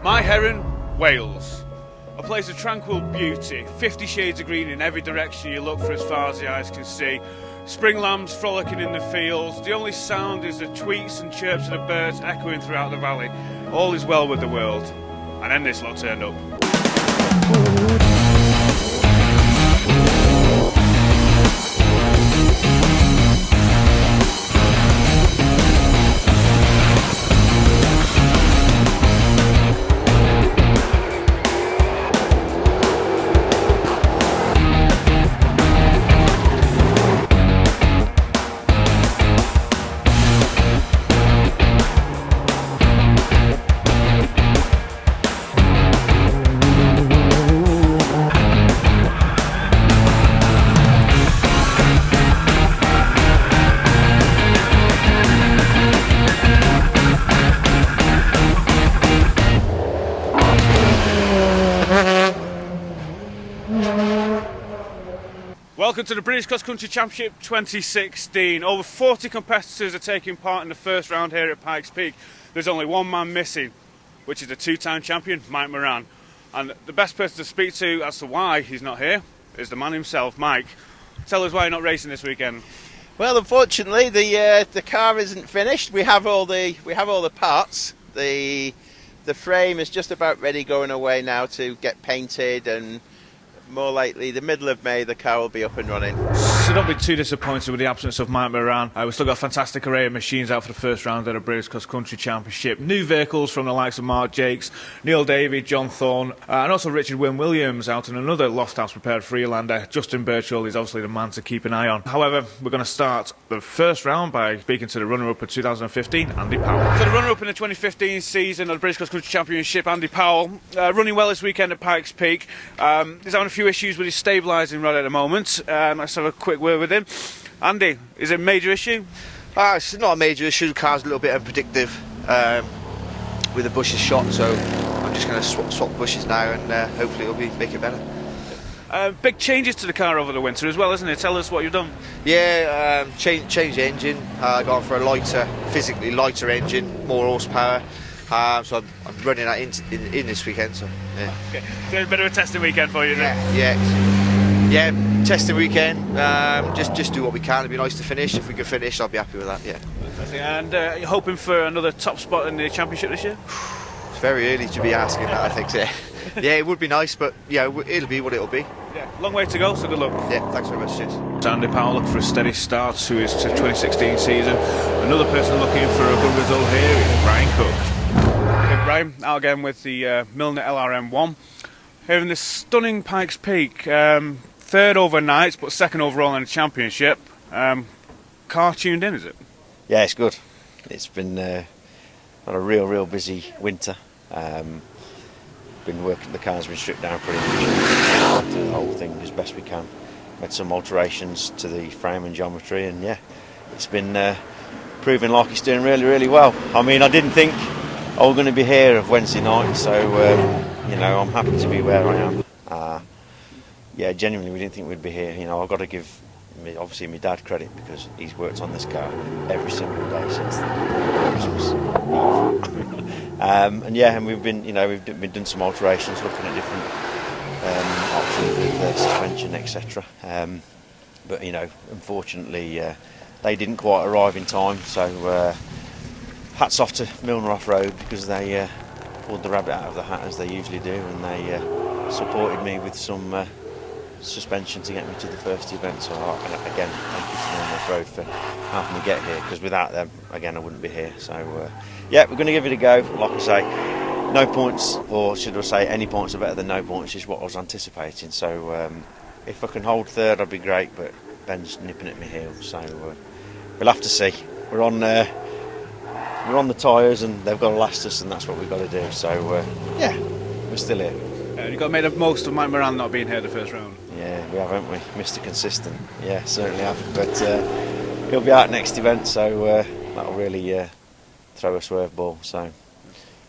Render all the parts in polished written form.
My Heron, Wales. A place of tranquil beauty, 50 shades of green in every direction you look for as far as the eyes can see. Spring lambs frolicking in the fields. The only sound is the tweets and chirps of the birds echoing throughout the valley. All is well with the world. And then this lot turned up. Welcome to the British Cross Country Championship 2016. Over 40 competitors are taking part in the first round here at Pikes Peak. There's only one man missing, which is the two-time champion, Mike Moran. And the best person to speak to as to why he's not here is the man himself, Mike. Tell us why you're not racing this weekend. Well, unfortunately, the car isn't finished. We have all the parts. The frame is just about ready, going away now to get painted, and more likely the middle of May the car will be up and running. So don't be too disappointed with the absence of Mike Moran. We've still got a fantastic array of machines out for the first round of the British Cross Country Championship. New vehicles from the likes of Mark Jakes, Neil Davey, John Thorne, and also Richard Wynne Williams out in another Loft House prepared Freelander. Justin Birchall is obviously the man to keep an eye on. However, we're going to start the first round by speaking to the runner-up of 2015, Andy Powell. So the runner-up in the 2015 season of the British Cross Country Championship, Andy Powell, running well this weekend at Pikes Peak. He's having a few issues with his stabilising rod at the moment. Let's have a quick word with him. Andy, is it a major issue? It's not a major issue. The car's a little bit unpredictable with the bushes shot, so I'm just going to swap bushes now, and hopefully it'll make it better. Big changes to the car over the winter as well, isn't it? Tell us what you've done. Yeah, changed the engine. Gone for a physically lighter engine, more horsepower. So I'm running that in this weekend. So yeah. Okay. So a bit of a testing weekend for you then. Yeah. Testing weekend. Just do what we can. It'd be nice to finish. If we could finish, I'll be happy with that. Yeah. And you're hoping for another top spot in the championship this year? It's very early to be asking that, I think. So, yeah, it would be nice, but yeah, it'll be what it'll be. Yeah, long way to go. So good luck. Yeah, thanks very much. Cheers. Andy Powell looking for a steady start to his 2016 season. Another person looking for a good result here is Brian Cook. Okay, Brian, out again with the Milner LRM1. Here in this stunning Pikes Peak, third overnight, but second overall in the championship. Car tuned in, is it? Yeah, it's good. It's been had a real busy winter. Been working, the car's been stripped down pretty much. Do the whole thing as best we can. Made some alterations to the frame and geometry, and yeah, it's been proving like it's doing really well. I mean, I didn't think I was going to be here of Wednesday night, so you know, I'm happy to be where I am. Yeah, genuinely, we didn't think we'd be here. You know, I've got to give obviously my dad credit, because he's worked on this car every single day since Christmas Eve. And yeah, and we've been doing some alterations, looking at different options with suspension, etc. But you know, unfortunately, they didn't quite arrive in time. So hats off to Milner Off Road, because they pulled the rabbit out of the hat, as they usually do, and they supported me with some suspension to get me to the first event. So again, thank you to Milner Off Road for helping me get here, because without them, again, I wouldn't be here. So yeah, we're going to give it a go. Like I say, no points, or should I say any points are better than no points, is what I was anticipating. So if I can hold third, I'd be great, but Ben's nipping at my heels, so we'll have to see. We're on the tyres, and they've got to last us, and that's what we've got to do. So yeah, we're still here. You've got to make the most of Mike Moran not being here the first round. Yeah, we have, haven't we? Mr. Consistent. Yeah, certainly have. But he'll be out next event, so that'll really throw a swerve ball. So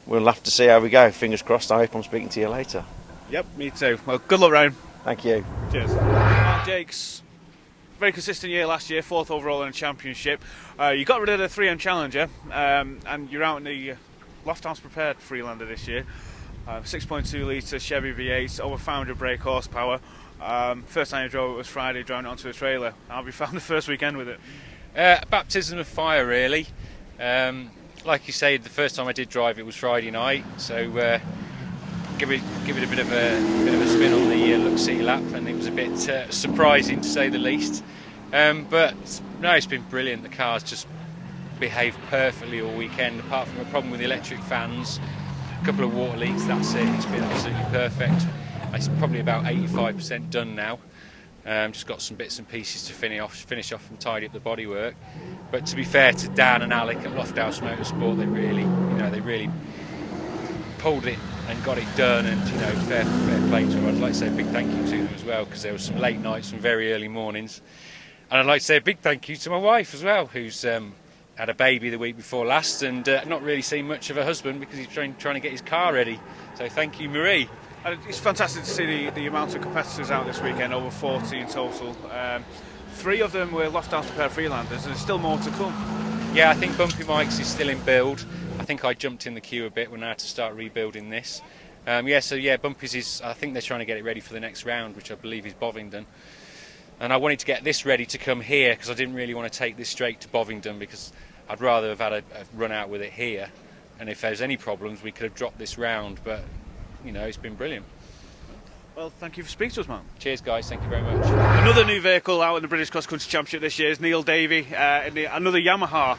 we'll have to see how we go. Fingers crossed. I hope I'm speaking to you later. Yep, me too. Well, good luck, Ryan. Thank you. Cheers. Mark Jakes, very consistent year last year, 4th overall in the championship. You got rid of the 3M Challenger, and you're out in the Loft House Prepared Freelander this year. 6.2 litre Chevy V8, over 500 brake horsepower. First time you drove it was Friday, driving it onto a trailer. How have you found the first weekend with it? Baptism of fire, really. Like you say, the first time I did drive it was Friday night, so give it a bit of a spin on the Look City lap, and it was a bit surprising to say the least. But no, it's been brilliant. The car's just behaved perfectly all weekend, apart from a problem with the electric fans, a couple of water leaks. That's it. It's been absolutely perfect. It's probably about 85% done now. Just got some bits and pieces to finish off and tidy up the bodywork. But to be fair to Dan and Alec at Lofthouse Motorsport, they really pulled it and got it done, and fair play to them. I'd like to say a big thank you to them as well, because there were some late nights, some very early mornings, and I'd like to say a big thank you to my wife as well, who's had a baby the week before last and not really seen much of her husband because he's trying to get his car ready. So thank you, Marie. And it's fantastic to see the amount of competitors out this weekend, over 40 in total. 3 of them were Lofthouse Repair Freelanders, and there's still more to come. Yeah, I think Bumpy Mike's is still in build. I think I jumped in the queue a bit when I had to start rebuilding this. Bumpy's is, I think they're trying to get it ready for the next round, which I believe is Bovingdon. And I wanted to get this ready to come here because I didn't really want to take this straight to Bovingdon, because I'd rather have had a run out with it here. And if there's any problems, we could have dropped this round, but it's been brilliant. Well, thank you for speaking to us, man. Cheers, guys. Thank you very much. Another new vehicle out in the British Cross Country Championship this year is Neil Davey in another Yamaha.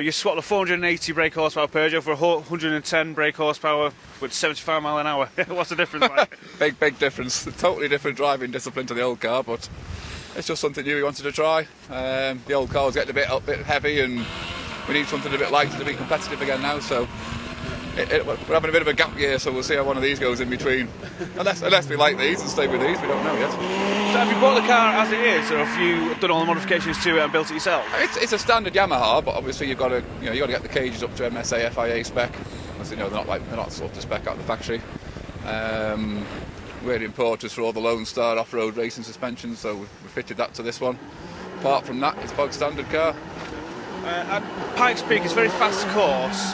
You swapped a 480 brake horsepower Peugeot for a 110 brake horsepower with 75 mile an hour. What's the difference like? Big difference. Totally different driving discipline to the old car, but it's just something new we wanted to try. The old car was getting a bit heavy, and we need something a bit lighter to be competitive again now, so we're having a bit of a gap year, so we'll see how one of these goes in between. Unless we like these and stay with these, we don't know yet. So have you bought the car as it is, or have you done all the modifications to it and built it yourself? It's a standard Yamaha, but obviously you've got to get the cages up to MSA FIA spec. As they're not sort of spec out of the factory. We're importers for all the Lone Star off-road racing suspensions, so we fitted that to this one. Apart from that, it's a bog standard car. Pikes Peak is a very fast course.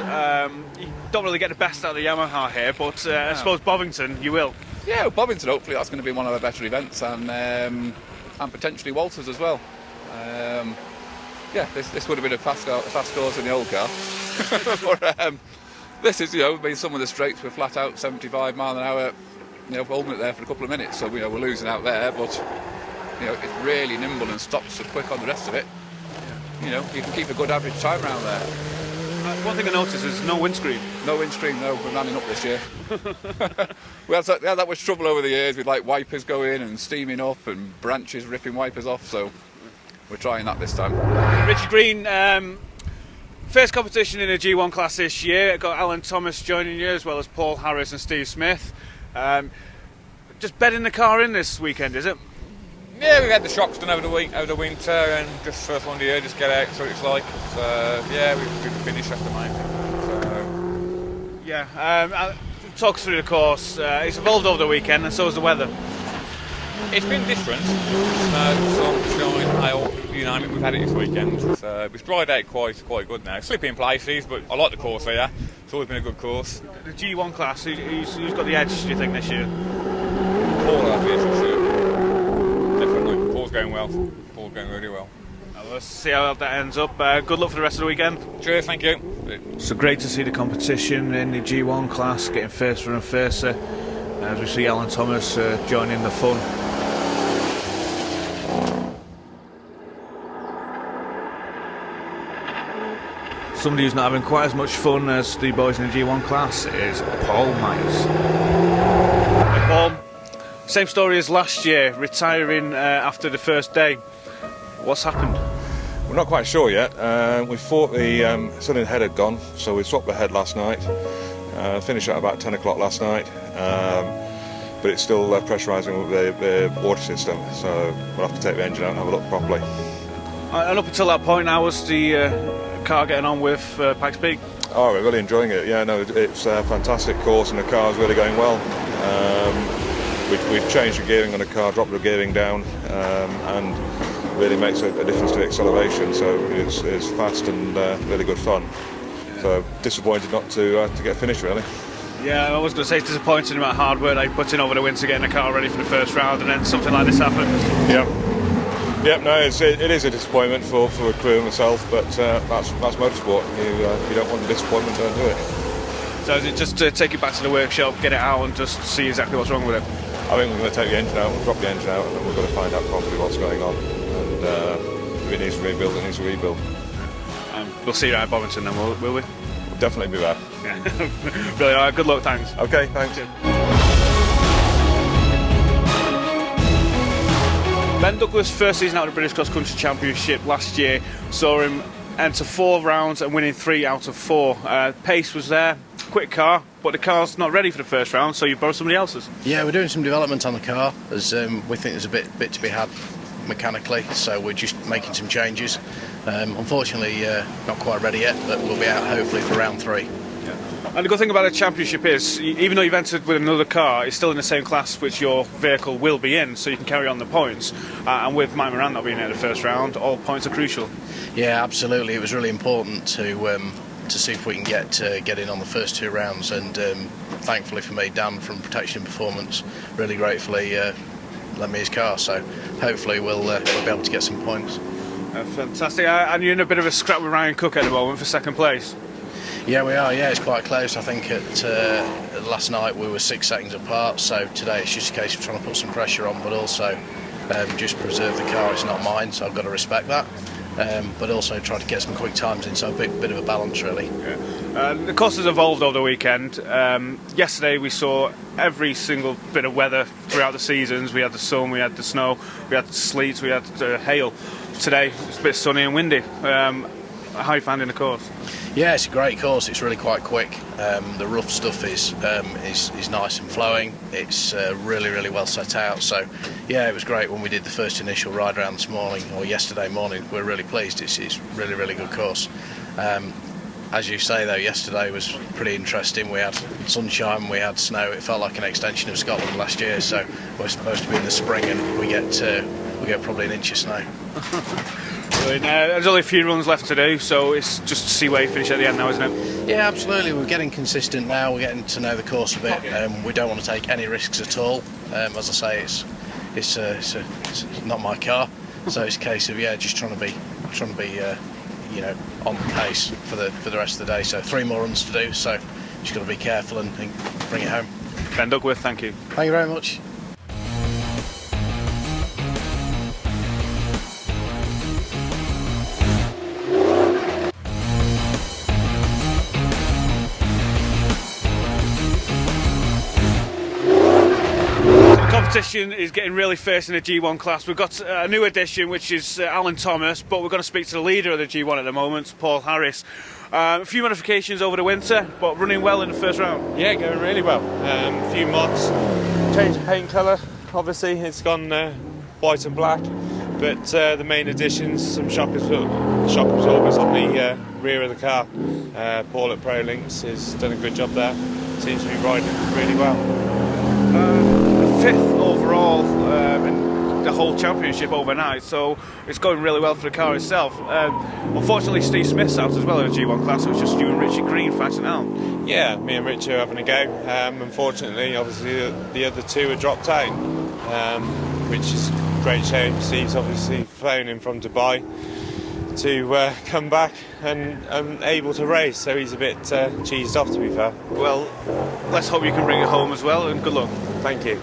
You don't really get the best out of the Yamaha here, but I suppose Bovington you will. Yeah, Bovington, hopefully that's going to be one of our better events, and potentially Walters as well. This would have been a fast course in the old car. But, this is, been some of the straights were flat out 75 mile an hour, holding it there for a couple of minutes, so we're losing out there, but it's really nimble and stops so quick on the rest of it. You can keep a good average time around there. One thing I noticed is no windscreen. No windscreen, no. We're manning up this year. we had that much trouble over the years with wipers going and steaming up and branches ripping wipers off, so we're trying that this time. Richard Green, first competition in a G1 class this year. Got Alan Thomas joining you, as well as Paul Harris and Steve Smith. Just bedding the car in this weekend, is it? Yeah, we've had the shocks done over the winter, and just first one of the year, just get out, see what it's like. So we've finished after mine. So. Talk us through the course. It's evolved over the weekend, and so has the weather. It's been different. Snow, sunshine, hail, you name it. We've had it this weekend. So it's dried out quite good now. Slippy in places, but I like the course here. It's always been a good course. The G1 class, who's got the edge, do you think, this year? Paul, I think, for sure. Definitely. Paul's going well. Paul's going really well. Let's see how that ends up. Good luck for the rest of the weekend. Cheers, thank you. So great to see the competition in the G1 class getting fiercer and fiercer as we see Alan Thomas joining the fun. Somebody who's not having quite as much fun as the boys in the G1 class is Paul Myers. Paul, same story as last year, retiring after the first day. What's happened? We're not quite sure yet. We thought the cylinder head had gone, so we swapped the head last night. Finished at about 10 o'clock last night, but it's still pressurising the water system, so we'll have to take the engine out and have a look properly. And up until that point, how was the car getting on with Pikes Peak? Oh, we're really enjoying it. Yeah, no, it's a fantastic course and the car's really going well. We've changed the gearing on the car, dropped the gearing down, and really makes a difference to the acceleration. So it's fast and really good fun. So disappointed not to get finished really. Yeah, I was going to say it's disappointing about hard work they put in over the winter getting the car ready for the first round, and then something like this happened. Yeah, no, it is a disappointment for a crew and myself, but that's motorsport. You don't want the disappointment, don't do it. So is it just to take it back to the workshop, get it out, and just see exactly what's wrong with it? I think we're going to take the engine out, we'll drop the engine out, and then we're going to find out properly what's going on. And if it needs to rebuild, it needs to rebuild. We'll see you at Bovington then, will we? We'll definitely be there. Yeah. Brilliant. All right, good luck, thanks. Okay, thanks. Ben Douglas' first season out of the British Cross Country Championship last year saw him enter 4 rounds and winning 3 out of 4. Pace was there, quick car, but the car's not ready for the first round, so you borrowed somebody else's. Yeah, we're doing some development on the car, as we think there's a bit to be had mechanically, so we're just making some changes. Unfortunately, not quite ready yet, but we'll be out hopefully for round 3. And the good thing about a championship is, even though you've entered with another car, it's still in the same class which your vehicle will be in, so you can carry on the points. And with Mike Moran not being in the first round, all points are crucial. Yeah, absolutely. It was really important to see if we can get in on the first 2 rounds, and thankfully for me, Dan from Protection Performance really gratefully lent me his car, so hopefully we'll be able to get some points. Fantastic. And you're in a bit of a scrap with Ryan Cook at the moment for second place. Yeah, we are. Yeah, it's quite close. I think last night we were 6 seconds apart, so today it's just a case of trying to put some pressure on, but also just preserve the car. It's not mine, so I've got to respect that. But also try to get some quick times in, so a bit of a balance really. Yeah. The course has evolved over the weekend. Yesterday we saw every single bit of weather throughout the seasons. We had the sun, we had the snow, we had the sleet, we had the hail. Today it's a bit sunny and windy. How are you finding the course? Yeah, it's a great course. It's really quite quick. The rough stuff is nice and flowing. It's really well set out. So yeah, it was great when we did the first initial ride around this morning, or yesterday morning. We're really pleased. It's really good course. As you say though, yesterday was pretty interesting. We had sunshine, we had snow. It felt like an extension of Scotland last year. So we're supposed to be in the spring, and we get probably an inch of snow. There's only a few runs left to do, so it's just to see where you finish at the end now, isn't it? Yeah, absolutely. We're getting consistent now. We're getting to know the course a bit. We don't want to take any risks at all. As I say, it's not my car, so it's a case of just trying to be on the pace for the rest of the day. So 3 more runs to do. So just got to be careful and bring it home. Ben Duckworth, thank you. Thank you very much. Competition is getting really fierce in the G1 class. We've got a new addition, which is Alan Thomas, but we're going to speak to the leader of the G1 at the moment, Paul Harris. A few modifications over the winter, but running well in the first round. Yeah, going really well. A few mods, change of paint colour, obviously it's gone white and black, but the main additions, some shock absorbers on the rear of the car. Paul at Pro Links has done a good job there, seems to be riding really well. 5th overall in the whole championship overnight, so it's going really well for the car itself. Unfortunately, Steve Smith's out as well in the G1 class, so it's just you and Richie Green fighting out. Yeah, me and Richie are having a go. Unfortunately, obviously, the other 2 are dropped out, which is a great shame. Steve's obviously flown in from Dubai to come back and able to race, so he's a bit cheesed off, to be fair. Well, let's hope you can bring it home as well, and good luck. Thank you.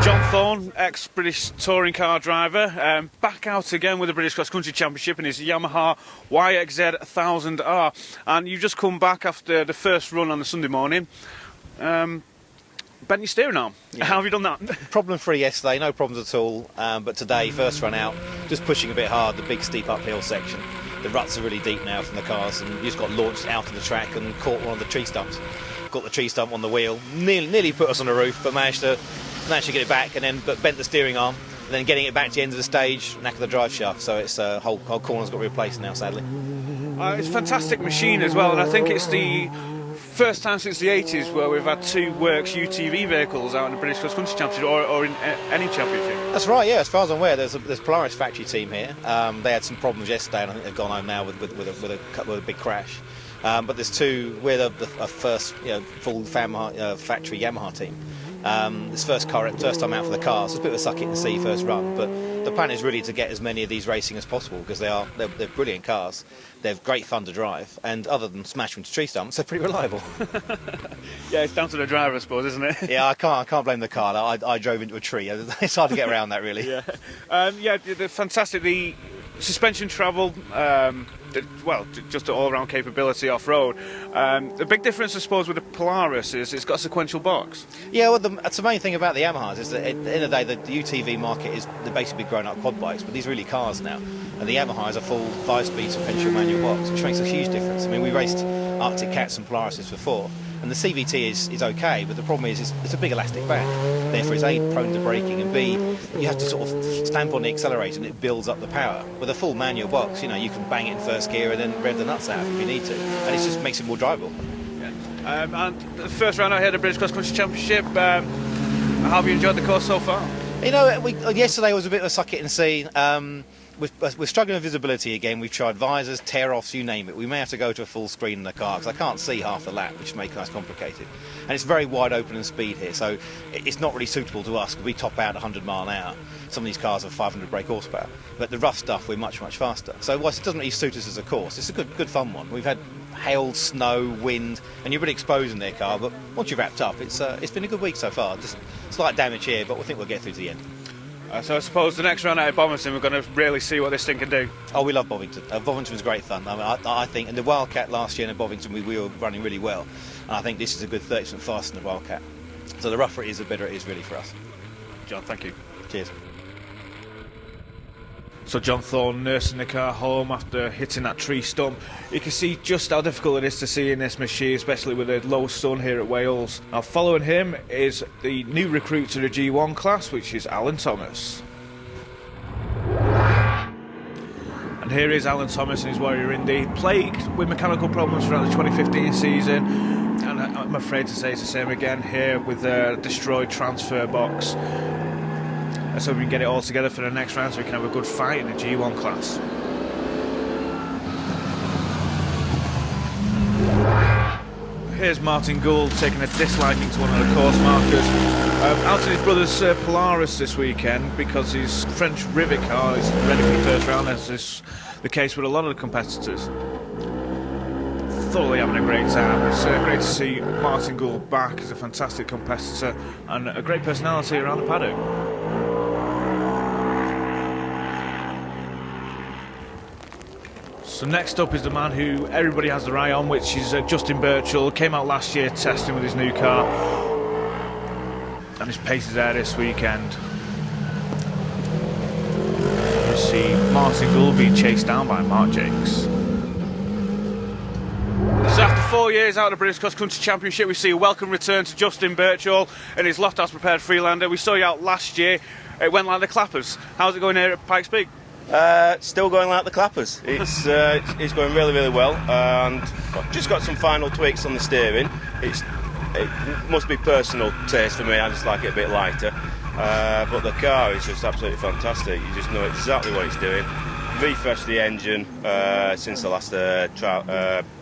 John Thorne, ex-British touring car driver, back out again with the British Cross Country Championship in his Yamaha YXZ 1000R, and you've just come back after the first run on the Sunday morning. Bent your steering arm. Yeah. How have you done that? Problem free yesterday, no problems at all, but today, first run out, just pushing a bit hard, the big steep uphill section. The ruts are really deep now from the cars, and you just got launched out of the track and caught one of the tree stumps. Got the tree stump on the wheel, nearly put us on the roof, but managed to get it back, and then bent the steering arm, and then getting it back to the end of the stage, knack of the drive shaft. So it's whole corner's got replaced now, sadly. It's a fantastic machine as well, and I think it's the first time since the 80s where we've had two Works UTV vehicles out in the British Cross Country Championship or in any championship. That's right, yeah. As far as I'm aware, there's Polaris factory team here. They had some problems yesterday, and I think they've gone home now with a big crash. But there's two. We're the first full factory Yamaha team. This first time out for the cars. It's a bit of a suck it and see first run, but the plan is really to get as many of these racing as possible because they're brilliant cars. They're great fun to drive, and other than smashing into tree stumps, they're pretty reliable. Yeah, it's down to the driver, I suppose, isn't it? Yeah, I can't blame the car. I drove into a tree. It's hard to get around that, really. Yeah, they're fantastic. The suspension travel, just all-round capability off-road. The big difference, I suppose, with the Polaris is it's got a sequential box. Yeah, well, that's the main thing about the Yamahas is that at the end of the day, the UTV market is they're basically grown-up quad bikes, but these are really cars now. And the Yamaha is a full 5-speed sequential manual box, which makes a huge difference. I mean, we raced Arctic Cats and Polarises before, and the CVT is okay, but the problem is it's a big elastic band. Therefore, it's A, prone to braking, and B, you have to sort of stamp on the accelerator and it builds up the power. With a full manual box, you can bang it in first gear and then rev the nuts out if you need to, and it just makes it more drivable. Yeah. And the first round out here at the British Cross Country Championship, how have you enjoyed the course so far? Yesterday was a bit of a suck it and see. We're struggling with visibility again. We've tried visors, tear-offs, you name it. We may have to go to a full screen in the car because I can't see half the lap, which makes it complicated. And it's very wide open in speed here, so it's not really suitable to us because we top out 100 mile an hour. Some of these cars have 500 brake horsepower, but the rough stuff we're much faster. So whilst it doesn't really suit us as a course, it's a good fun one. We've had hail, snow, wind, and you're really exposed in their car. But once you're wrapped up, it's been a good week so far. Just slight damage here, but we think we'll get through to the end. So I suppose the next round out at Bovington, we're going to really see what this thing can do. Oh, we love Bovington. Bovington's great fun. I think, and the Wildcat last year in Bovington, we were running really well. And I think this is a good 30% faster than the Wildcat. So the rougher it is, the better it is really for us. John, thank you. Cheers. So John Thorne nursing the car home after hitting that tree stump. You can see just how difficult it is to see in this machine, especially with the low sun here at Wales. Now following him is the new recruit to the G1 class, which is Alan Thomas. And here is Alan Thomas and his Warrior Indy, plagued with mechanical problems throughout the 2015 season. And I'm afraid to say it's the same again here with the destroyed transfer box. So we can get it all together for the next round so we can have a good fight in the G1 class. Here's Martin Gould taking a disliking to one of the course markers. Out to his brother's Polaris this weekend because his French Rivet car is ready for the first round, as is the case with a lot of the competitors. Thoroughly having a great time. It's great to see Martin Gould back. He's a fantastic competitor and a great personality around the paddock. So next up is the man who everybody has their eye on, which is Justin Birchall. Came out last year testing with his new car, and his pace is there this weekend. You see Martin Gould being chased down by Mark Jakes. So after 4 years out of the British Cross Country Championship, we see a welcome return to Justin Birchall in his Lofthouse prepared Freelander. We saw you out last year. It went like the clappers. How's it going here at Pikes Peak? Still going like the clappers. It's going really well, and just got some final tweaks on the steering. It must be personal taste for me. I just like it a bit lighter, but the car is just absolutely fantastic. You just know exactly what it's doing. Refreshed the engine since the last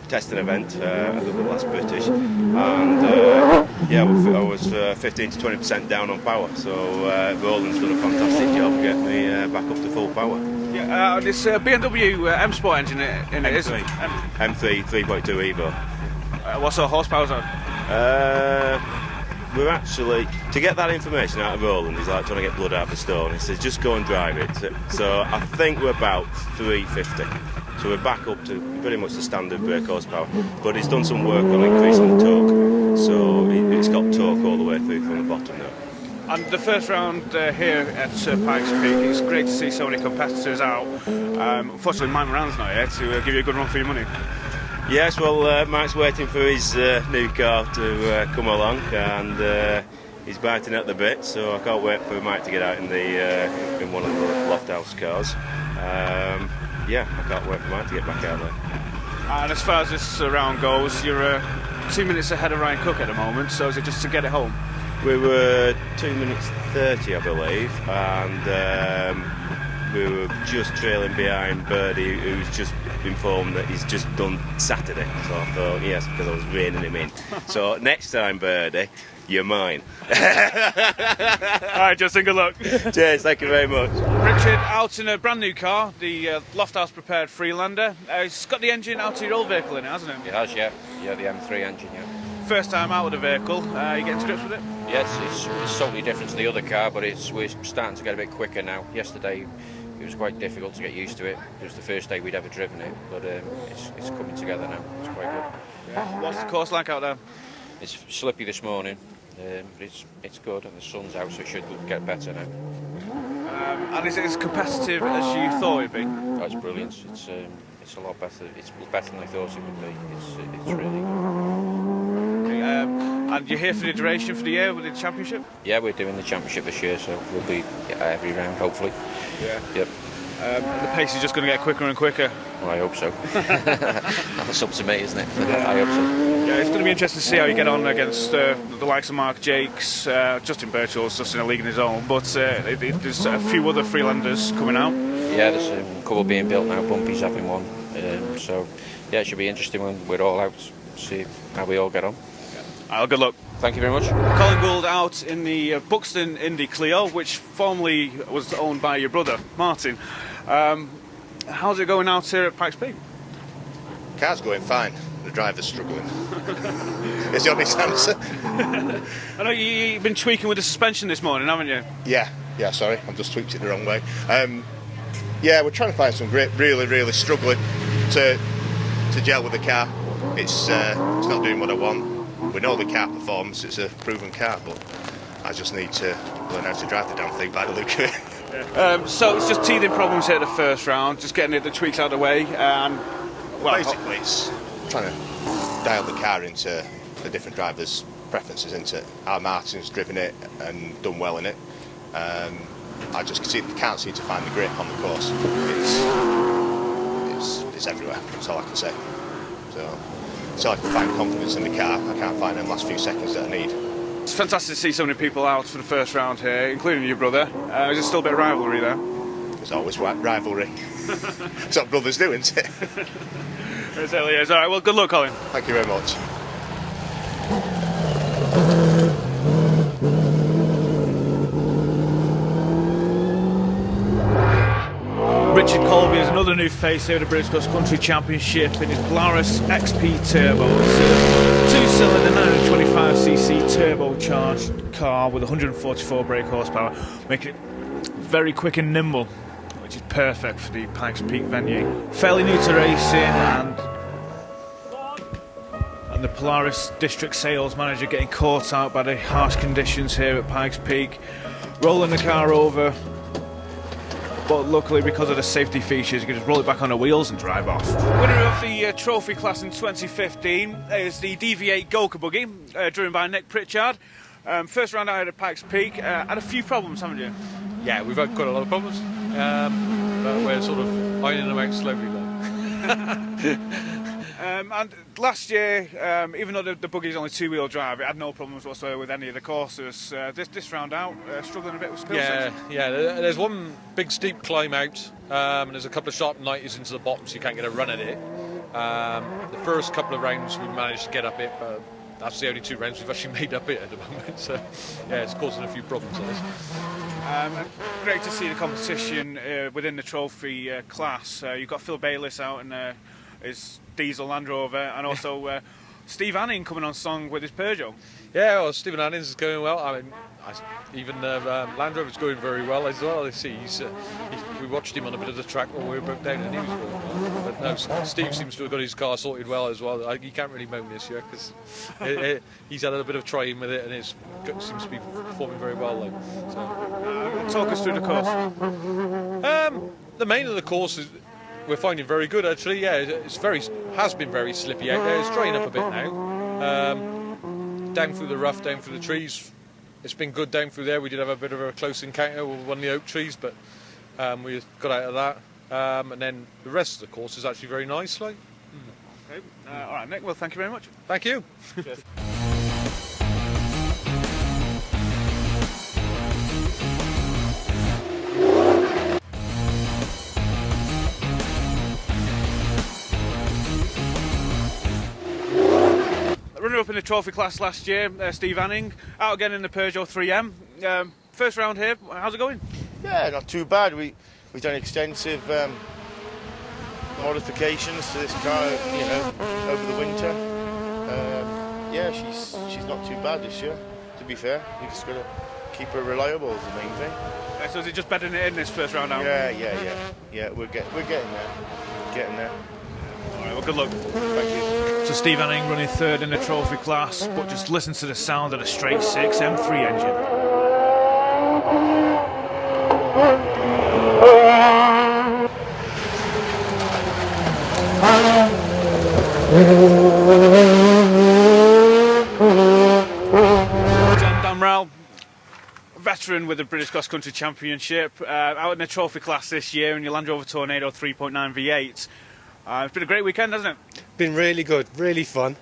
testing event at the last British, and I was 15 to 20% down on power. So Roland's done a fantastic job getting me back up to full power. Yeah, this BMW M Sport engine in it, isn't it? M3 3.2 Evo. What sort of horsepower is that? We're actually, to get that information out of Roland is like trying to get blood out of a stone. He says just go and drive it. So I think we're about 350. So we're back up to pretty much the standard brake horsepower. But he's done some work on increasing the torque. So it's got torque all the way through from the bottom there. And the first round here at Pikes Peak, it's great to see so many competitors out. Unfortunately, Mike Moran's not here to give you a good run for your money. Yes, well, Mike's waiting for his new car to come along, and he's biting at the bit, so I can't wait for Mike to get out in one of the Lofthouse cars. I can't wait for Mike to get back out there. And as far as this round goes, you're 2 minutes ahead of Ryan Cook at the moment, so is it just to get it home? We were 2 minutes 30, I believe, and we were just trailing behind Birdie, who's just informed that he's just done Saturday. So I thought, yes, because I was reining him in. So next time, Birdie, you're mine. Alright, Justin, good luck. Cheers, thank you very much. Richard, out in a brand new car, the Lofthouse prepared Freelander. It's got the engine out of your old vehicle in it, hasn't it? It has, yeah. Yeah, the M3 engine, yeah. First time out with the vehicle, you getting to grips with it? Yes, it's totally different to the other car, but we're starting to get a bit quicker now. Yesterday, it was quite difficult to get used to it. It was the first day we'd ever driven it, but it's coming together now. It's quite good. What's the course like out there? It's slippy this morning, but it's good, and the sun's out, so it should get better now. And is it as competitive as you thought it'd be? That's brilliant. It's a lot better. It's better than I thought it would be. It's really good. And you're here for the duration for the year with the championship? Yeah, we're doing the championship this year, so we'll be every round, hopefully. Yeah. Yep. The pace is just going to get quicker and quicker. Well, I hope so. That's up to me, isn't it? I hope so. Yeah, it's going to be interesting to see how you get on against the likes of Mark Jakes, Justin Birchall's just in a league in his own, but there's a few other Freelanders coming out. Yeah, there's a couple being built now, Bumpy's having one. So, yeah, it should be interesting when we're all out to see how we all get on. Good luck. Thank you very much. Colin Gould out in the Buxton Indy Clio, which formerly was owned by your brother, Martin. How's it going out here at Pikes Peak? Car's going fine. The driver's struggling. Is the honest answer. I know you've been tweaking with the suspension this morning, haven't you? Yeah, sorry, I've just tweaked it the wrong way. Yeah, we're trying to find some grip, really struggling to gel with the car. It's not doing what I want. We know the car performs, it's a proven car, but I just need to learn how to drive the damn thing by the look of it. So it's just teething problems here at the first round, just getting the tweaks out of the way. Basically, it's trying to dial the car into the different drivers' preferences, into it. Our Martin's driven it and done well in it. I just can't seem to find the grip on the course. It's everywhere, that's all I can say. So until I can find confidence in the car, I can't find them last few seconds that I need. It's fantastic to see so many people out for the first round here, including your brother. Is there still a bit of rivalry there? There's always rivalry. That's what brothers do, isn't it? It certainly is. All right, well, good luck, Colin. Thank you very much. Richard Colby is another new face here at the British Cross Country Championship in his Polaris XP Turbo. It's a two-cylinder 925cc turbocharged car with 144 brake horsepower, making it very quick and nimble, which is perfect for the Pikes Peak venue. Fairly new to racing, and the Polaris district sales manager getting caught out by the harsh conditions here at Pikes Peak, rolling the car over. But luckily, because of the safety features, you can just roll it back on the wheels and drive off. Winner of the trophy class in 2015 is the DV8 Gokha buggy, driven by Nick Pritchard. First round out at Pikes Peak. Had a few problems, haven't you? Yeah, we've had quite a lot of problems, but we're sort of ironing them out slowly though. And last year, even though the buggy's only two-wheel drive, it had no problems whatsoever with any of the courses. This round out, struggling a bit with skill Yeah, there's one big steep climb out, and there's a couple of sharp 90s into the bottom, so you can't get a run at it. The first couple of rounds we managed to get up it, but that's the only two rounds we've actually made up it at the moment. So yeah, it's causing a few problems on us. Great to see the competition within the trophy class. You've got Phil Bayliss out in his diesel Land Rover, and also Steve Anning coming on song with his Peugeot. Yeah, well, Stephen Annings is going well. I mean, even Land Rover's going very well as well. I see we watched him on a bit of the track when we were broke down, and he was going well. But no, Steve seems to have got his car sorted well as well. He can't really moan this year because he's had a bit of trying with it, and it seems to be performing very well. So. Talk us through the course. The main of the course is. We're finding very good actually. Yeah, has been very slippy out there. It's drying up a bit now. Down through the rough, down through the trees. It's been good down through there. We did have a bit of a close encounter with one of the oak trees, but we got out of that. And then the rest of the course is actually very nice. Okay. All right, Nick. Well, thank you very much. Thank you. Cheers. Runner up in the trophy class last year, Steve Anning, out again in the Peugeot 3M. First round here, how's it going? Yeah, not too bad. We've done extensive modifications to this car, over the winter. Yeah, she's not too bad this year. To be fair, you just got to keep her reliable is the main thing. So is it just bedding it in this first round out? Yeah. We're getting there. Getting there. All right, well, good luck. Thank you. So Steve Anning running third in the trophy class, but just listen to the sound of the straight six M3 engine. John Damrell, veteran with the British Cross Country Championship, out in the trophy class this year in your Land Rover Tornado 3.9 V8. It's been a great weekend, hasn't it? Been really good, really fun,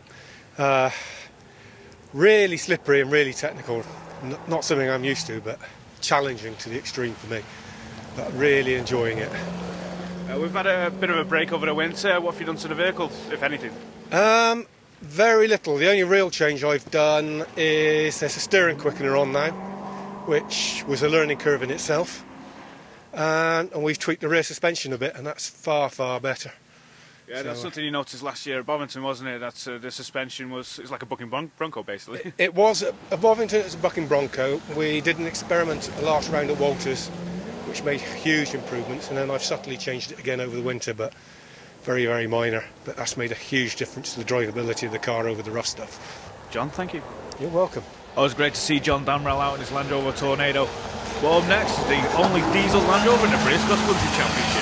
really slippery and really technical. Not something I'm used to, but challenging to the extreme for me. But really enjoying it. We've had a bit of a break over the winter. What have you done to the vehicle, if anything? Very little. The only real change I've done is there's a steering quickener on now, which was a learning curve in itself. And we've tweaked the rear suspension a bit, and that's far, far better. Yeah, that's something you noticed last year at Bovington, wasn't it? That the suspension it's like a bucking Bronco, basically. It was at Bovington. It was a bucking Bronco. We did an experiment at the last round at Walters, which made huge improvements, and then I've subtly changed it again over the winter, but very, very minor. But that's made a huge difference to the drivability of the car over the rough stuff. John, thank you. You're welcome. Oh, it was great to see John Damrell out in his Land Rover Tornado. Well, up next is the only diesel Land Rover in the British Cross Country Championship.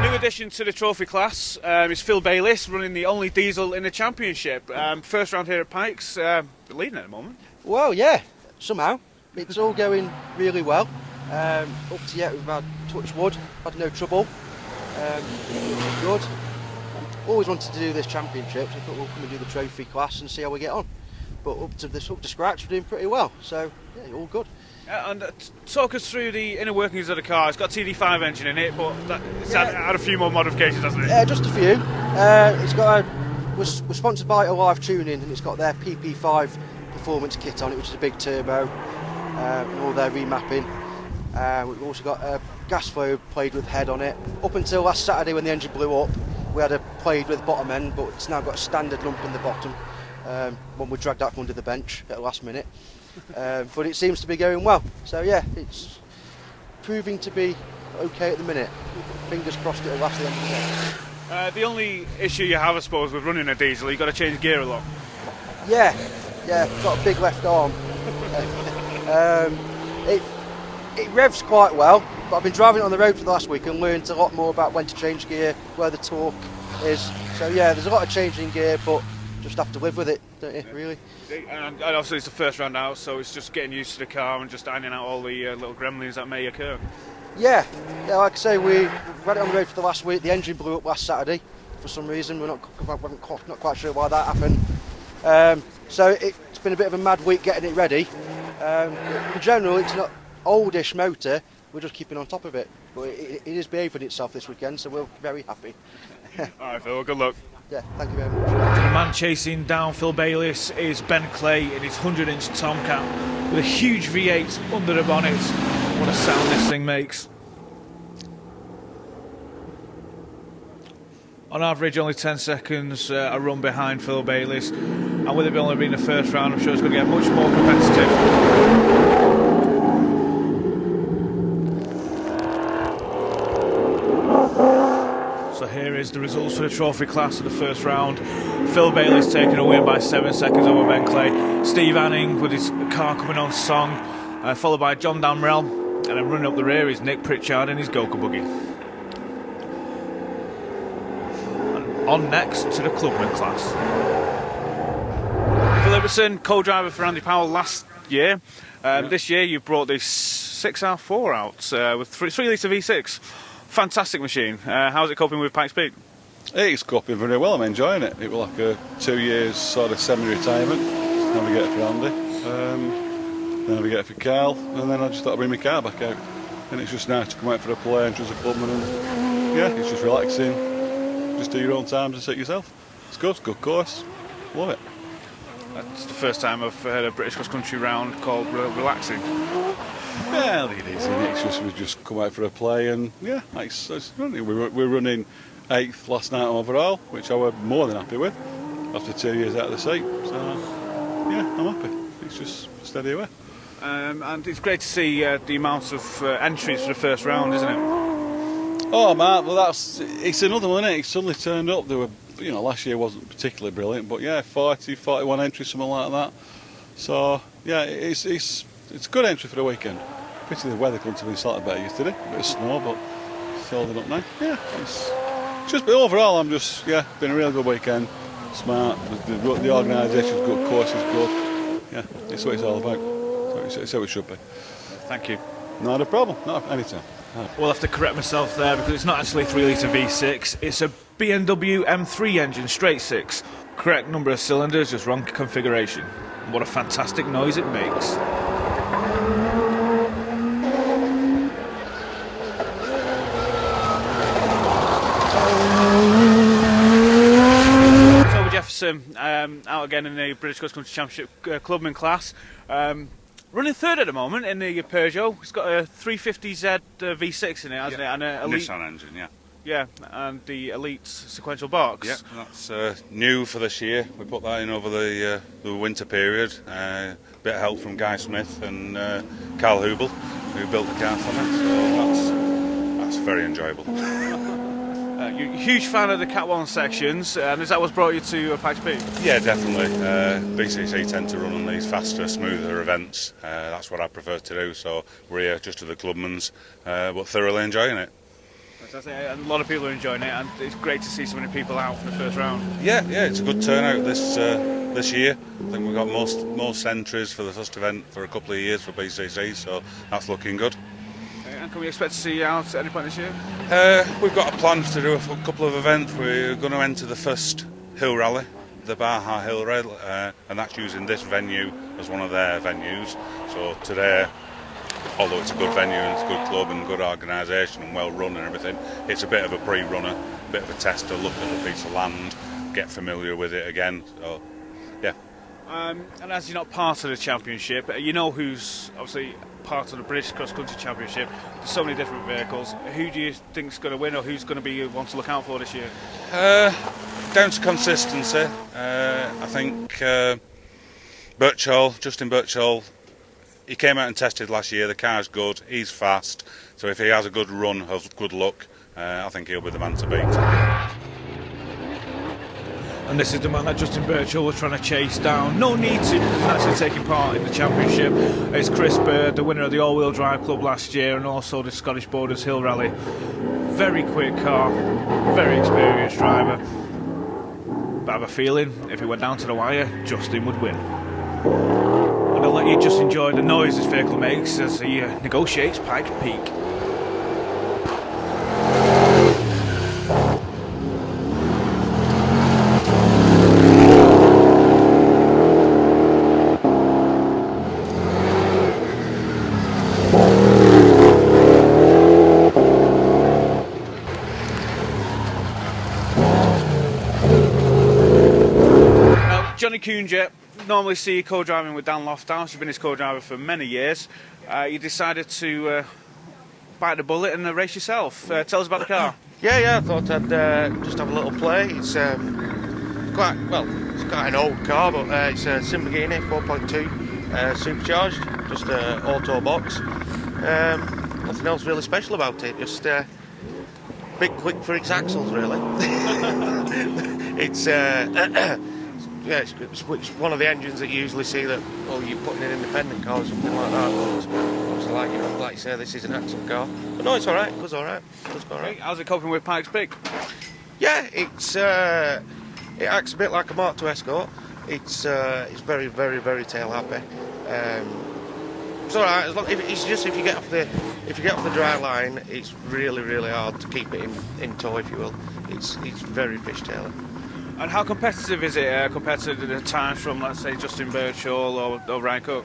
New addition to the trophy class is Phil Bayliss, running the only diesel in the championship. First round here at Pikes, leading at the moment. Well, yeah, somehow. It's all going really well. Up to yet we've had touch wood, had no trouble. Good. Always wanted to do this championship, so I thought we'll come and do the trophy class and see how we get on. But up to scratch, we're doing pretty well. So yeah, all good. And talk us through the inner workings of the car. It's got a TD5 engine in it, but it's had a few more modifications, hasn't it? Yeah, just a few. It's got we're sponsored by Alive Tuning, and it's got their PP5 performance kit on it, which is a big turbo, and all their remapping. We've also got a gas flow played with head on it. Up until last Saturday when the engine blew up, we had a played with bottom end, but it's now got a standard lump in the bottom. One we dragged out from under the bench at the last minute. But it seems to be going well. So yeah, it's proving to be okay at the minute. Fingers crossed it'll last the end of the day. The only issue you have, I suppose, with running a diesel, you've got to change gear a lot. Yeah, got a big left arm. It revs quite well, but I've been driving it on the road for the last week and learned a lot more about when to change gear, where the torque is. So yeah, there's a lot of changing gear, but just have to live with it, don't you, really? And obviously it's the first round out, so it's just getting used to the car and just ironing out all the little gremlins that may occur. Yeah, like I say, we had it on the road for the last week. The engine blew up last Saturday for some reason. We're not quite sure why that happened. So it's been a bit of a mad week getting it ready. In general, it's not oldish motor. We're just keeping on top of it. But it is behaving itself this weekend, so we're very happy. All right, Phil, good luck. Yeah, thank you very much. The man chasing down Phil Bayliss is Ben Clay in his 100-inch Tomcat with a huge V8 under the bonnet. What a sound this thing makes. On average, only 10 seconds a run behind Phil Bayliss, and with it only being the first round, I'm sure it's going to get much more competitive. So here is the results for the trophy class of the first round. Phil Bayliss taking a win by 7 seconds over Ben Clay. Steve Anning with his car coming on song, followed by John Damrell, and then running up the rear is Nick Pritchard in his Goka buggy. And on next to the clubman class. Phil Ibbotson, co-driver for Andy Powell last year. This year you brought the 6R4 out with 3 litre V6. Fantastic machine. How's it coping with Pikes Peak? It's coping very well. I'm enjoying it. It was like a 2 years sort of semi-retirement. Navigator for Andy, navigator for Carl, and then I just thought I'd bring my car back out. And it's just nice to come out for a play and just a clubman, and yeah, it's just relaxing. Just do your own times and sit yourself. It's good course. Love it. It's the first time I've heard a British cross-country round called relaxing. Well, it is. It's just we just come out for a play, and yeah, it's running. We're running 8th last night overall, which I was more than happy with after 2 years out of the seat. So yeah, I'm happy. It's just steady away. And it's great to see the amount of entries for the first round, isn't it? Oh, Mark, well, it's another one, isn't it? It suddenly turned up. There were, last year wasn't particularly brilliant, but yeah, 40, 41 entries, something like that. So yeah, it's a good entry for the weekend. Pity the weather couldn't have been slightly better yesterday. A bit of snow, but it's holding up now. Yeah, but overall, I'm just been a real good weekend. Smart, the organisation's good, course is good. Yeah, it's what it's all about. It's how it should be. Thank you. Not a problem. Not anytime. We'll have to correct myself there because it's not actually a 3-litre V6. It's a BMW M3 engine, straight 6. Correct number of cylinders, just wrong configuration. What a fantastic noise it makes. So Jefferson out again in the British Cross Country Championship clubman class. Running third at the moment in the Peugeot. It's got a 350Z V6 in it, hasn't it? And a Elite, Nissan engine, yeah. Yeah, and the Elite sequential box. Yeah, that's new for this year. We put that in over the winter period. Bit of help from Guy Smith and Carl Hubel, who built the car for me. So that's very enjoyable. You're a huge fan of the Cat 1 sections, and is that what's brought you to Pikes Peak? Yeah, definitely. BCC tend to run on these faster, smoother events. That's what I prefer to do. So we're here just to the clubman's, but thoroughly enjoying it. Fantastic. And a lot of people are enjoying it, and it's great to see so many people out for the first round. Yeah, it's a good turnout this year. I think we've got most entries for the first event for a couple of years for BCC, so that's looking good. And can we expect to see you out at any point this year? We've got a plan to do a couple of events. We're going to enter the first hill rally, the Baja Hill Rally, and that's using this venue as one of their venues. So today, although it's a good venue and it's a good club and good organisation and well run and everything, it's a bit of a pre-runner, a bit of a test to look at the piece of land, get familiar with it again. So, yeah. And as you're not part of the championship, you know who's obviously part of the British Cross Country Championship. There's so many different vehicles. Who do you think's going to win, or who's going to be one to look out for this year? Down to consistency. I think Justin Birchall, he came out and tested last year. The car's good, he's fast, so if he has a good run of good luck, I think he'll be the man to beat. And this is the man that Justin Birchall was trying to chase down. No need to, actually taking part in the championship. It's Chris Bird, the winner of the all-wheel drive club last year, and also the Scottish Borders Hill Rally. Very quick car, very experienced driver. But I have a feeling if it went down to the wire, Justin would win. And I'll let you just enjoy the noise this vehicle makes as he negotiates Pikes Peak. Johnny Coonjet, normally see you co-driving with Dan Lofthouse. You've been his co-driver for many years. You decided to bite the bullet and race yourself. Tell us about the car. Yeah, I thought I'd just have a little play. It's quite an old car, but it's a Lamborghini 4.2 supercharged, just an auto box. Nothing else really special about it, just a bit quick for its axles, really. It's it's one of the engines that you usually see that you put in an independent car or something like that. But obviously, like you say, this is an axle car. But no, it's all right. It goes all right. How's it coping with Pikes Peak? Yeah, it acts a bit like a Mark II Escort. It's very, very, very tail happy. It's all right. As long, if you get off the dry line, it's really, really hard to keep it in tow, if you will. It's very fishtailing. And how competitive is it compared to the times from, let's say, Justin Birchall or Ryan Cook?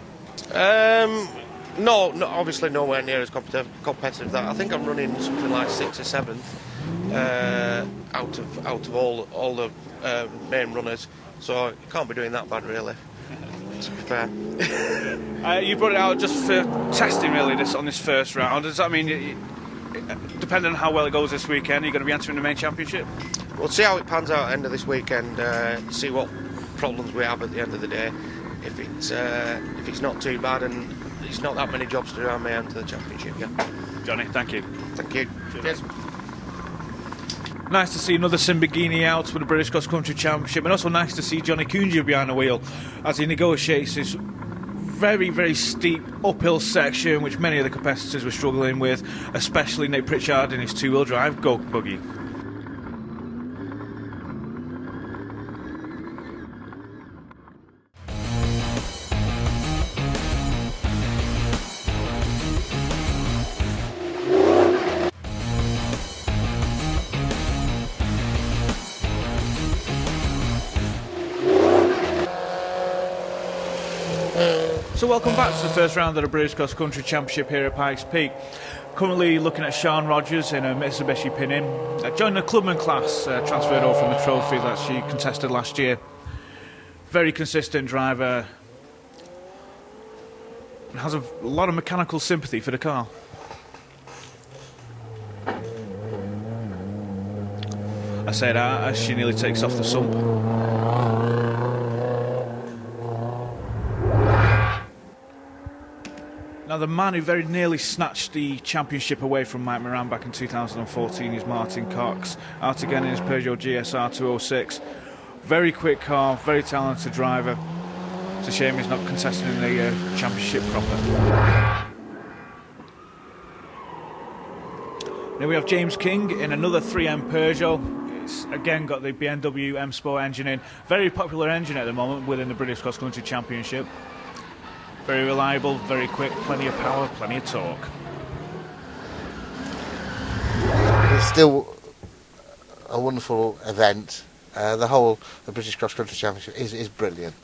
No, obviously nowhere near as competitive that. I think I'm running something like 6th or 7th out of all the main runners, so you can't be doing that bad, really. To be fair. You brought it out just for testing, really, on this first round. Does that mean, depending on how well it goes this weekend, you're going to be entering the main championship? We'll see how it pans out at the end of this weekend. See what problems we have at the end of the day. If it's not too bad and it's not that many jobs to do, I may enter the championship. Yeah. Johnny, thank you. Thank you. Cheers. Nice to see another Simbagini out with the British Cross Country Championship, and also nice to see Johnny Kunja behind the wheel as he negotiates his very, very steep uphill section, which many of the competitors were struggling with, especially Nick Pritchard in his two-wheel drive Go Buggy. So welcome back to the first round of the British Cross Country Championship here at Pikes Peak. Currently looking at Sian Rogers in a Mitsubishi Pinin. Joined the clubman class, transferred over from the trophy that she contested last year. Very consistent driver. Has a lot of mechanical sympathy for the car. I say that as she nearly takes off the sump. Now, the man who very nearly snatched the championship away from Mike Moran back in 2014 is Martin Cox, out again in his Peugeot GSR 206. Very quick car, very talented driver. It's a shame he's not contesting in the championship proper. Now we have James King in another 3M Peugeot. It's again got the BMW M Sport engine in. Very popular engine at the moment within the British Cross Country Championship. Very reliable, very quick, plenty of power, plenty of torque. It's still a wonderful event. The British Cross Country Championship is brilliant.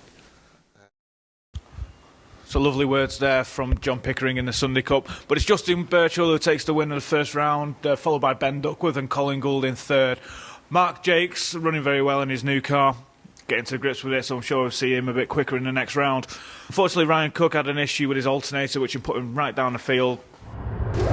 So lovely words there from John Pickering in the Sunday Cup. But it's Justin Birchall who takes the win of the first round, followed by Ben Duckworth and Colin Gould in third. Mark Jakes running very well in his new car, getting to grips with it, so I'm sure we'll see him a bit quicker in the next round. Unfortunately, Ryan Cook had an issue with his alternator, which put him right down the field.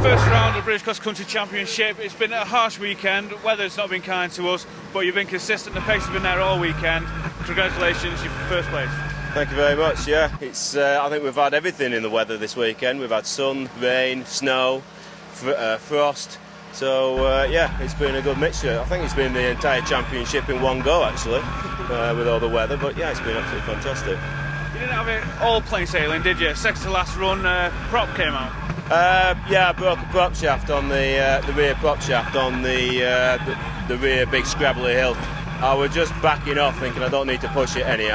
First round of the British Cross Country Championship. It's been a harsh weekend. Weather's not been kind to us, but you've been consistent. The pace has been there all weekend. Congratulations, you're first place. Thank you very much. Yeah, it's. I think we've had everything in the weather this weekend. We've had sun, rain, snow, frost. So yeah, it's been a good mixture. I think it's been the entire championship in one go actually, with all the weather. But yeah, it's been absolutely fantastic. You didn't have it all plain sailing, did you? Second to last run, prop came out. Yeah, I broke a prop shaft on the rear prop shaft on the rear big scrabbly hill. I was just backing off, thinking I don't need to push it any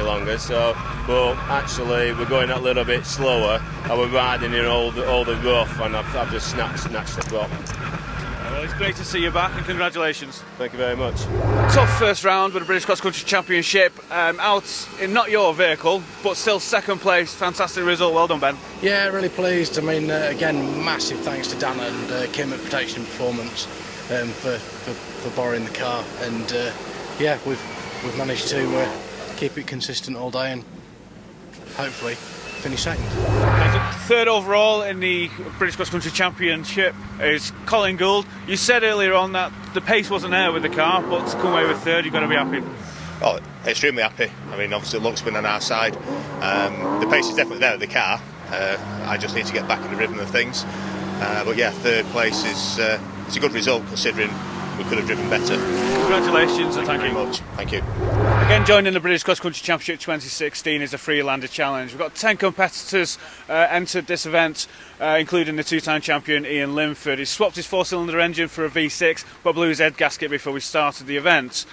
longer. So, but actually we're going a little bit slower. I was riding in all the rough, and I've just snatched the prop. Well, it's great to see you back, and congratulations. Thank you very much. Tough first round with the British Cross Country Championship. Out in not your vehicle, but still second place. Fantastic result. Well done, Ben. Yeah, really pleased. I mean, again, massive thanks to Dan and Kim at Protection Performance for borrowing the car, and yeah, we've managed to keep it consistent all day and hopefully finish second. Third overall in the British Cross Country Championship is Colin Gould. You said earlier on that the pace wasn't there with the car, but to come away with third, you've got to be happy. Oh, extremely happy. I mean, obviously luck's been on our side. The pace is definitely there with the car. I just need to get back in the rhythm of things. But yeah, third place is it's a good result considering we could have driven better. Congratulations and thank you very much. Thank you. Again, joining the British Cross Country Championship 2016 is the Freelander Challenge. We've got 10 competitors entered this event, including the two-time champion Ian Linford. He swapped his four-cylinder engine for a V6, but blew his head gasket before we started the event.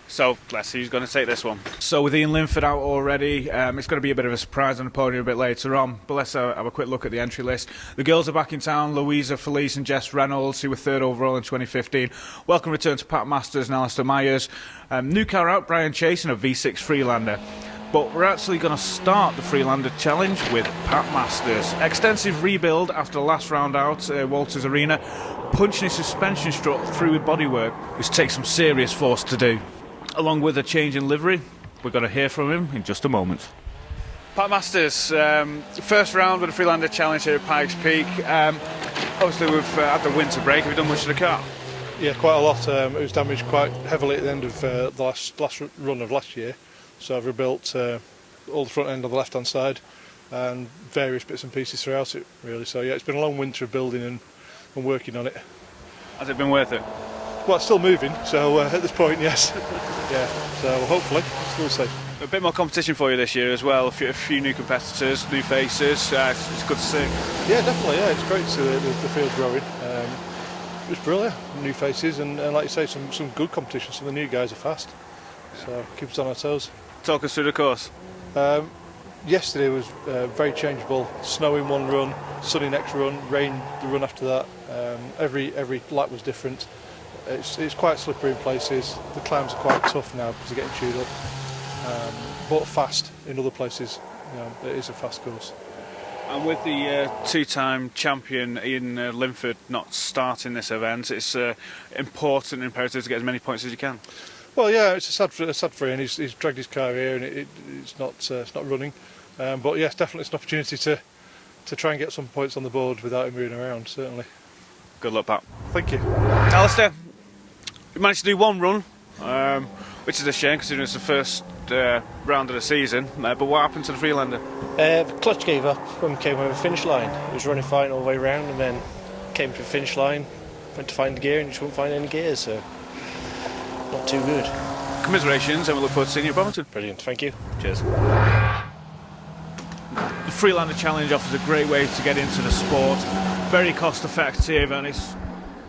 So let's see who's going to take this one. So with Ian Linford out already, it's going to be a bit of a surprise on the podium a bit later on. But let's have a quick look at the entry list. The girls are back in town. Louisa Felice and Jess Reynolds, who were 3rd overall in 2015. Welcome return to Pat Masters and Alistair Myers. New car out, Brian Chase in a V6 Freelander. But we're actually going to start the Freelander Challenge with Pat Masters. Extensive rebuild after the last round out at Walters Arena. Punching his suspension strut through with bodywork, which takes some serious force to do. Along with a change in livery, we're going to hear from him in just a moment. Pat Masters, first round with the Freelander Challenge here at Pikes Peak. Obviously we've had the winter break. Have you done much to the car? Yeah, quite a lot. It was damaged quite heavily at the end of the last run of last year. So I've rebuilt all the front end on the left hand side and various bits and pieces throughout it, really. So yeah, it's been a long winter of building and working on it. Has it been worth it? Well, it's still moving, so at this point, yes. Yeah, so hopefully, we'll see. A bit more competition for you this year as well, a few new competitors, new faces, it's good to see. Yeah, definitely, yeah, it's great to see the field growing. It's brilliant, new faces and like you say, some good competition. Some of the new guys are fast, so keep us on our toes. Talk us through the course. Yesterday was very changeable, snow in one run, sunny next run, rain the run after that. Every lap was different. It's quite slippery in places. The climbs are quite tough now because they're getting chewed up, but fast in other places. You know, it is a fast course. And with the two-time champion Ian Linford not starting this event, it's important, imperative to get as many points as you can. Well, yeah, it's a sad for him. He's dragged his car here and it's not running. But yes, definitely it's an opportunity to try and get some points on the board without him moving around. Certainly. Good luck, Pat. Thank you, Alistair. You managed to do one run, which is a shame considering it's the first round of the season. But what happened to the Freelander? The clutch gave up when we came over the finish line. It was running fine all the way around, and then came to the finish line, went to find the gear, and just wouldn't find any gears. So not too good. Commiserations, and we look forward to seeing you at Bromington. Brilliant, thank you. Cheers. The Freelander Challenge offers a great way to get into the sport. Very cost effective, and it's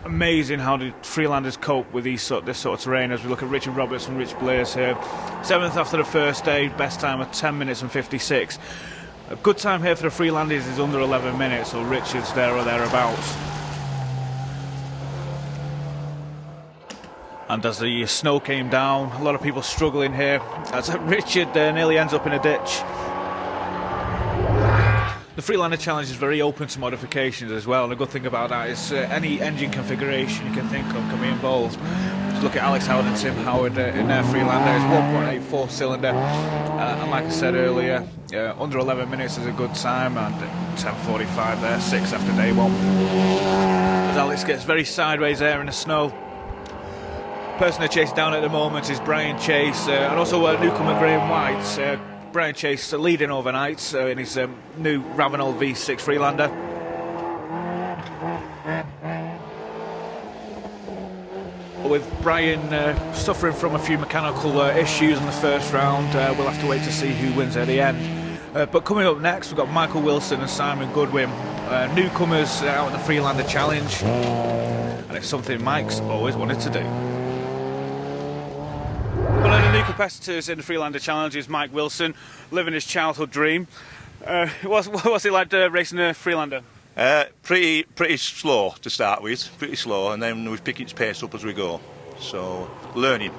amazing how the Freelanders cope with this sort of terrain. As we look at Richard Roberts and Rich Blaze here, 7th after the first day, best time of 10 minutes and 56. A good time here for the Freelanders is under 11 minutes, so Richard's there or thereabouts. And as the snow came down, a lot of people struggling here, as Richard nearly ends up in a ditch. The Freelander Challenge is very open to modifications as well, and the good thing about that is any engine configuration you can think of can be involved. Just look at Alex Howard and Tim Howard in their Freelander. It's 1.84 cylinder, and like I said earlier, under 11 minutes is a good time, and 10:45 there, 6 after day one. As Alex gets very sideways there in the snow. The person they're chasing down at the moment is Brian Chase, and also newcomer Graham White. Brian Chase leading overnight in his new Ravenel V6 Freelander. With Brian suffering from a few mechanical issues in the first round, we'll have to wait to see who wins at the end. But coming up next, we've got Michael Wilson and Simon Goodwin, newcomers out in the Freelander Challenge, and it's something Mike's always wanted to do. One of the new competitors in the Freelander Challenge is Mike Wilson, living his childhood dream. What's it like racing a Freelander? Pretty slow to start with, pretty slow, and then we pick its pace up as we go. So, learning.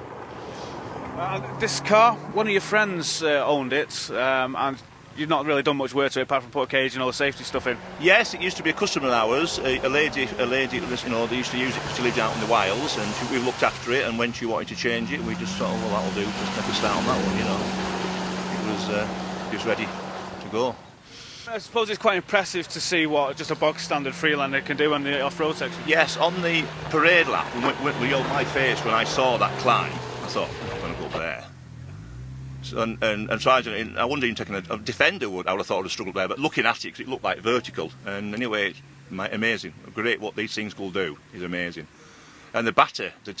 This car, one of your friends owned it, and you've not really done much work to it apart from put a cage and all the safety stuff in. Yes, it used to be a customer of ours. A lady, you know, they used to use it because she lived out in the wilds, and we looked after it. And when she wanted to change it, we just thought, oh, well, that'll do. Just make a start on that one, you know. It was ready to go. I suppose it's quite impressive to see what just a bog standard Freelander can do on the off-road section. Yes, on the parade lap, my face when I saw that climb, I thought, I'm not going to go up there. So, and so I wouldn't even taken a defender I would have thought I would have struggled there, but looking at it, because it looked like vertical, and anyway, it's amazing. Great, what these things will do is amazing. And the batter, the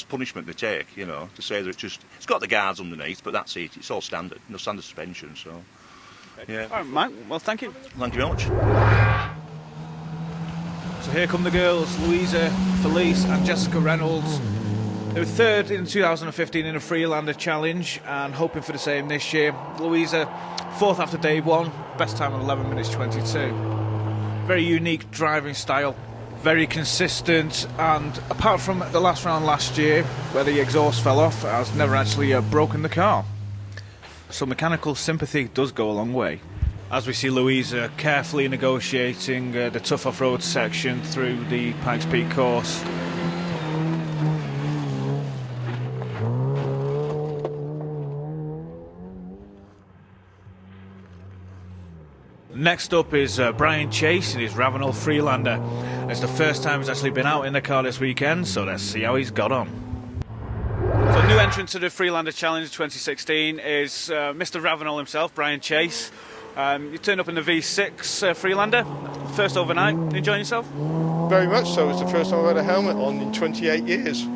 punishment they take, you know, to say that it's got the guards underneath, but that's it. It's all standard, standard suspension. So, yeah. All right, Mike. Well, thank you. Thank you very much. So here come the girls, Louisa Felice and Jessica Reynolds. They were third in 2015 in a Freelander Challenge and hoping for the same this year. Louisa, fourth after day one, best time of 11 minutes 22. Very unique driving style, very consistent, and apart from the last round last year where the exhaust fell off, has never actually broken the car. So mechanical sympathy does go a long way. As we see Louisa carefully negotiating the tough off-road section through the Pikes Peak course. Next up is Brian Chase in his Ravenel Freelander. It's the first time he's actually been out in the car this weekend, so let's see how he's got on. So new entrant to the Freelander Challenge 2016 is Mr. Ravenel himself, Brian Chase. You turned up in the V6 Freelander, first overnight. Enjoying yourself? Very much so. It's the first time I've had a helmet on in 28 years.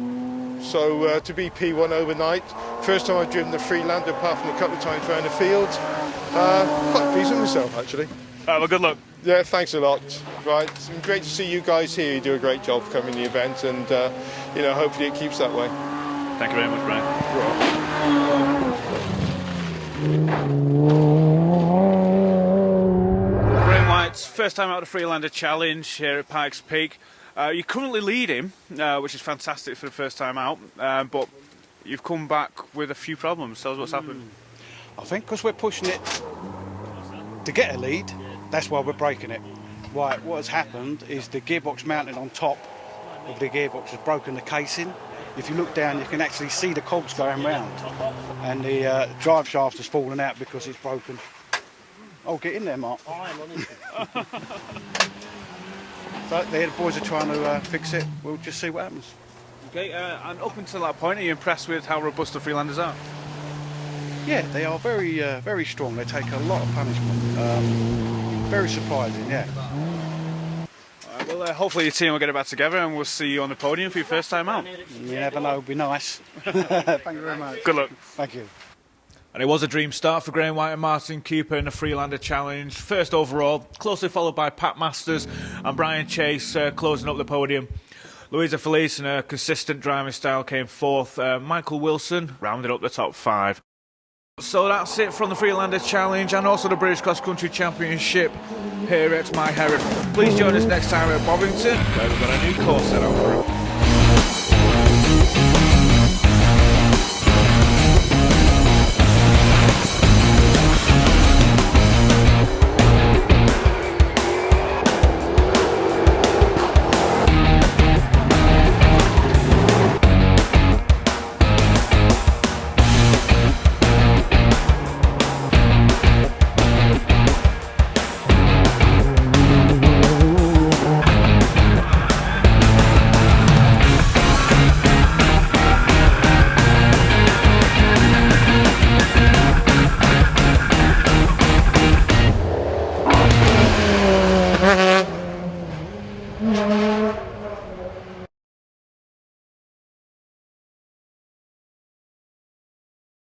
So to be P1 overnight, first time I've driven the Freelander apart from a couple of times around the field. Quite pleased with myself, actually. Well, good luck. Yeah, thanks a lot. Right, it's been great to see you guys here. You do a great job for coming to the event, and you know, hopefully it keeps that way. Thank you very much, Brian. Graham White's first time out of the Freelander Challenge here at Pikes Peak. You currently lead him, which is fantastic for the first time out, but you've come back with a few problems. Tell us what's happened. I think because we're pushing it to get a lead, that's why we're breaking it. Right, what has happened is the gearbox mounted on top of the gearbox has broken the casing. If you look down, you can actually see the cogs going round, and the drive shaft has fallen out because it's broken. Oh, get in there, Mark. I'm on it. So the boys are trying to fix it. We'll just see what happens. Okay, and up until that point, are you impressed with how robust the Freelanders are? Yeah, they are very, very strong. They take a lot of punishment. Very surprising, yeah. Well, hopefully your team will get it back together and we'll see you on the podium for your first time out. You never know, it'll be nice. Thank you very much. Good luck. Thank you. And it was a dream start for Graham White and Martin Cooper in the Freelander Challenge. First overall, closely followed by Pat Masters and Brian Chase closing up the podium. Louisa Felice in a consistent driving style came fourth. Michael Wilson rounded up the top five. So that's it from the Freelander Challenge and also the British Cross Country Championship here at My Herod. Please join us next time at Bovington, where we've got a new course set out for it.